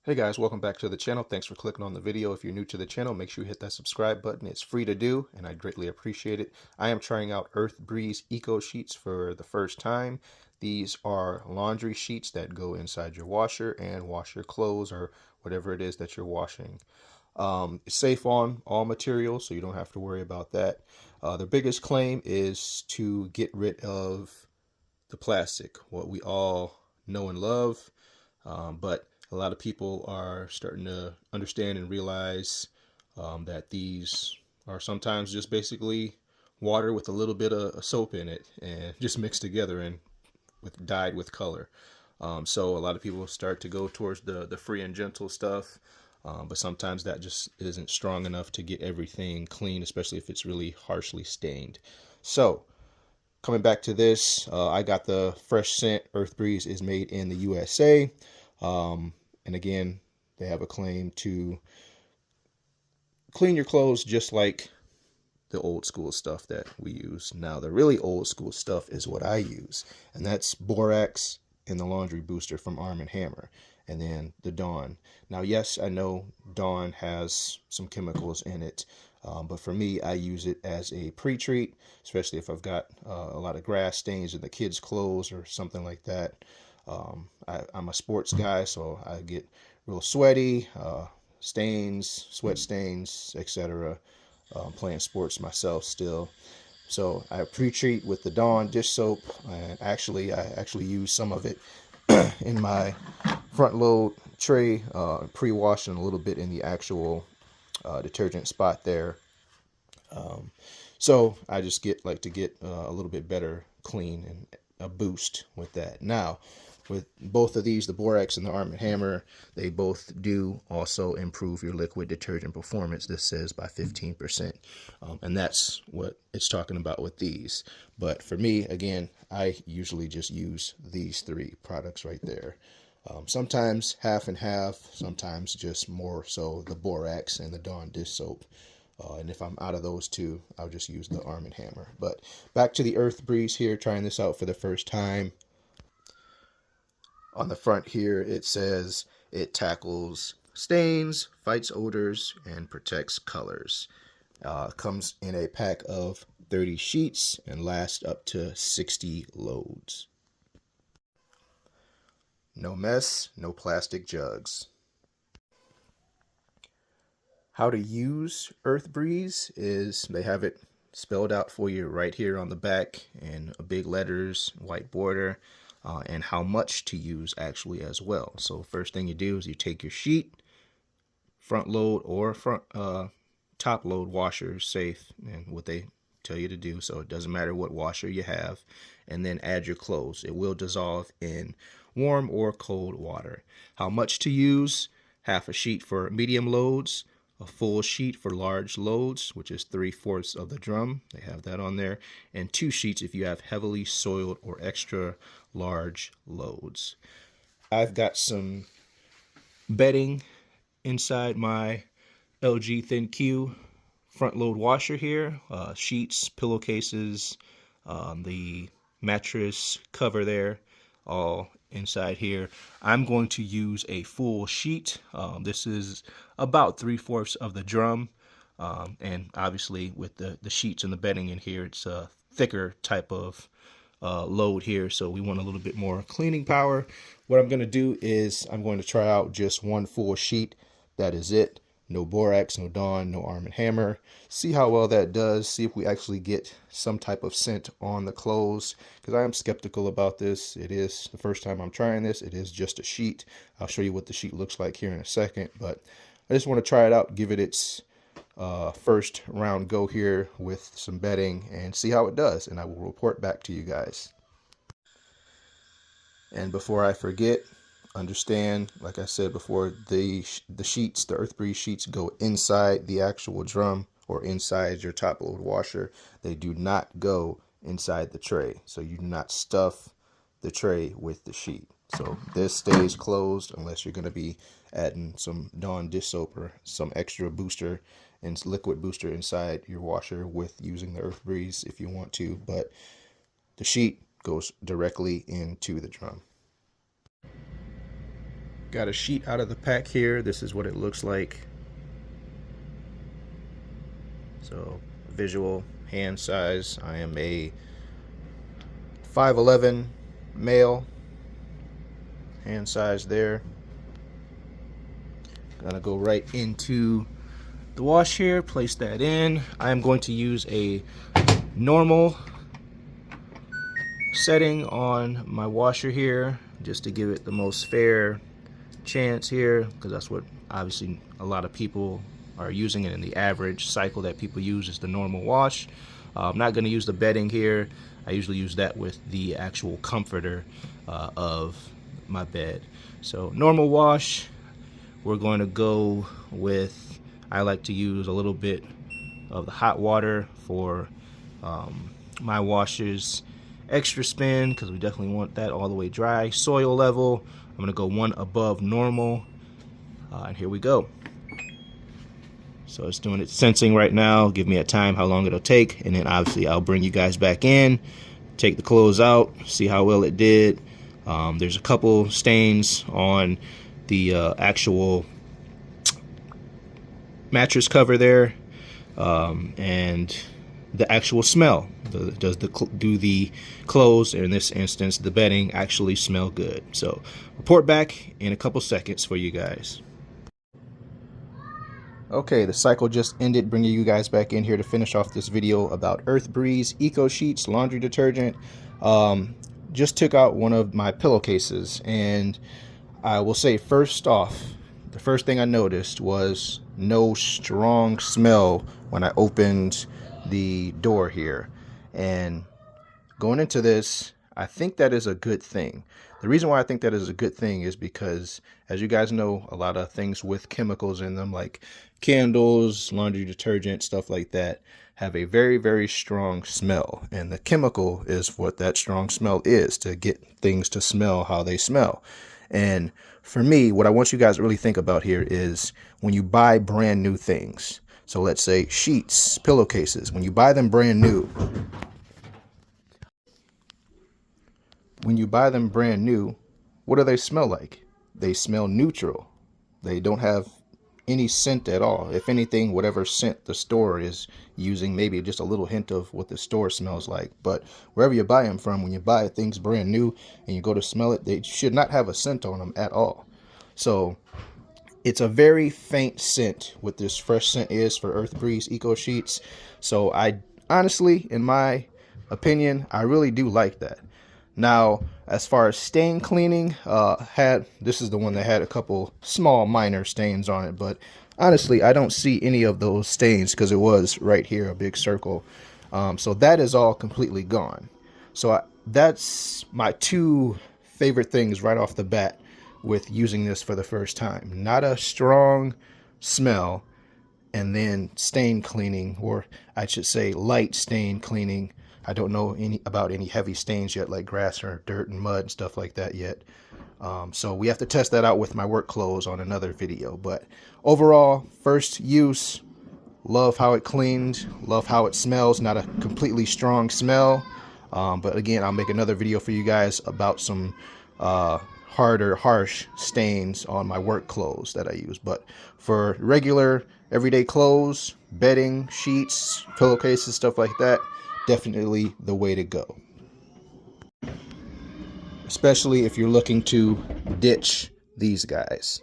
Hey guys, welcome back to the channel. Thanks for clicking on the video. If you're new to the channel, make sure you hit that subscribe button. It's free to do, and I greatly appreciate it. I am trying out Earth Breeze Eco Sheets for the first time. These are laundry sheets that go inside your washer and wash your clothes or whatever it is that you're washing. It's safe on all materials, so you don't have to worry about that. The biggest claim is to get rid of the plastic, what we all know and love. But a lot of people are starting to understand and realize that these are sometimes just basically water with a little bit of soap in it and just mixed together and dyed with color. So a lot of people start to go towards the free and gentle stuff, but sometimes that just isn't strong enough to get everything clean, especially if it's really harshly stained. So coming back to this, I got the Fresh Scent Earth Breeze is made in the USA. And again, they have a claim to clean your clothes just like the old school stuff that we use. Now, the really old school stuff is what I use, and that's borax and the laundry booster from Arm & Hammer, and then the Dawn. Now, yes, I know Dawn has some chemicals in it, but for me, I use it as a pre-treat, especially if I've got a lot of grass stains in the kids' clothes or something like that. I'm a sports guy, so I get real sweaty, stains, sweat stains, etc. Playing sports myself still. So I pre-treat with the Dawn dish soap, and I actually use some of it in my front load tray, pre-washing a little bit in the actual detergent spot there. So I just like to get a little bit better clean and a boost with that. Now, with both of these, the Borax and the Arm & Hammer, they both do also improve your liquid detergent performance. This says by 15%. And that's what it's talking about with these. But for me, again, I usually just use these three products right there. Sometimes half and half, sometimes just more so the Borax and the Dawn dish soap. And if I'm out of those two, I'll just use the Arm & Hammer. But back to the Earth Breeze here, trying this out for the first time. On the front here, it says it tackles stains, fights odors, and protects colors. Comes in a pack of 30 sheets and lasts up to 60 loads. No mess, no plastic jugs. How to use Earth Breeze is they have it spelled out for you right here on the back in big letters, white border. And how much to use actually as well. So first thing you do is you take your sheet, front load or top load washer is safe and what they tell you to do. So it doesn't matter what washer you have, and then add your clothes. It will dissolve in warm or cold water. How much to use? Half a sheet for medium loads, a full sheet for large loads, which is 3/4 of the drum. They have that on there. And 2 sheets if you have heavily soiled or extra large loads. I've got some bedding inside my LG ThinQ front load washer here. Sheets, pillowcases, the mattress cover there, all inside here. I'm going to use a full sheet. This is about 3/4 of the drum. And obviously with the sheets and the bedding in here, it's a thicker type of load here, so we want a little bit more cleaning power. What I'm going to do is I'm going to try out just one full sheet. That is it. No Borax, no Dawn, no Arm & Hammer. See how well that does. See if we actually get some type of scent on the clothes, because I am skeptical about this. It is the first time I'm trying this. It is just a sheet. I'll show you what the sheet looks like here in a second, but I just want to try it out, give it its first round go here with some bedding and see how it does, and I will report back to you guys. And before I forget, understand, like I said before, the sheets, the Earth Breeze sheets, go inside the actual drum or inside your top load washer. They do not go inside the tray, so you do not stuff the tray with the sheet. So this stays closed unless you're going to be adding some Dawn dish soap or some extra booster and liquid booster inside your washer with using the Earth Breeze if you want to, but the sheet goes directly into the drum. Got a sheet out of the pack here. This is what it looks like. So visual hand size. I am a 5'11" male. Hand size there. Gonna go right into the wash here, place that in. I am going to use a normal setting on my washer here, just to give it the most fair chance here, because that's what obviously a lot of people are using it in the average cycle that people use is the normal wash. I'm not going to use the bedding here. I usually use that with the actual comforter of my bed. So normal wash, we're going to go with, I like to use a little bit of the hot water for my washers. Extra spin, because we definitely want that all the way dry. Soil level, I'm going to go 1 above normal. And here we go. So it's doing its sensing right now. Give me a time how long it'll take, and then obviously I'll bring you guys back in, take the clothes out, see how well it did. There's a couple stains on the actual mattress cover there, and the actual smell. Do the clothes, in this instance the bedding, actually smell good? So report back in a couple seconds for you guys. Okay, the cycle just ended, bringing you guys back in here to finish off this video about Earth Breeze Eco Sheets laundry detergent. Just took out one of my pillowcases, and I will say, first off, the first thing I noticed was no strong smell when I opened the door here. And going into this, I think that is a good thing. The reason why I think that is a good thing is because, as you guys know, a lot of things with chemicals in them, like candles, laundry detergent, stuff like that, have a very, very strong smell. And the chemical is what that strong smell is, to get things to smell how they smell. And for me, what I want you guys to really think about here is when you buy brand new things. So let's say sheets, pillowcases, when you buy them brand new, what do they smell like? They smell neutral. They don't have any scent at all. If anything, whatever scent the store is using, maybe just a little hint of what the store smells like. But wherever you buy them from, when you buy things brand new and you go to smell it, they should not have a scent on them at all. So it's a very faint scent what this fresh scent is for Earth Breeze Eco Sheets. So I honestly, in my opinion, I really do like that. Now, as far as stain cleaning, this is the one that had a couple small minor stains on it, but honestly, I don't see any of those stains because it was right here, a big circle. So that is all completely gone. So that's my two favorite things right off the bat with using this for the first time. Not a strong smell, and then stain cleaning, or I should say light stain cleaning. I don't know about any heavy stains yet, like grass or dirt and mud and stuff like that yet. So we have to test that out with my work clothes on another video. But overall, first use, love how it cleaned, love how it smells. Not a completely strong smell. But again, I'll make another video for you guys about some harder, harsh stains on my work clothes that I use. But for regular, everyday clothes, bedding, sheets, pillowcases, stuff like that, definitely the way to go. Especially if you're looking to ditch these guys.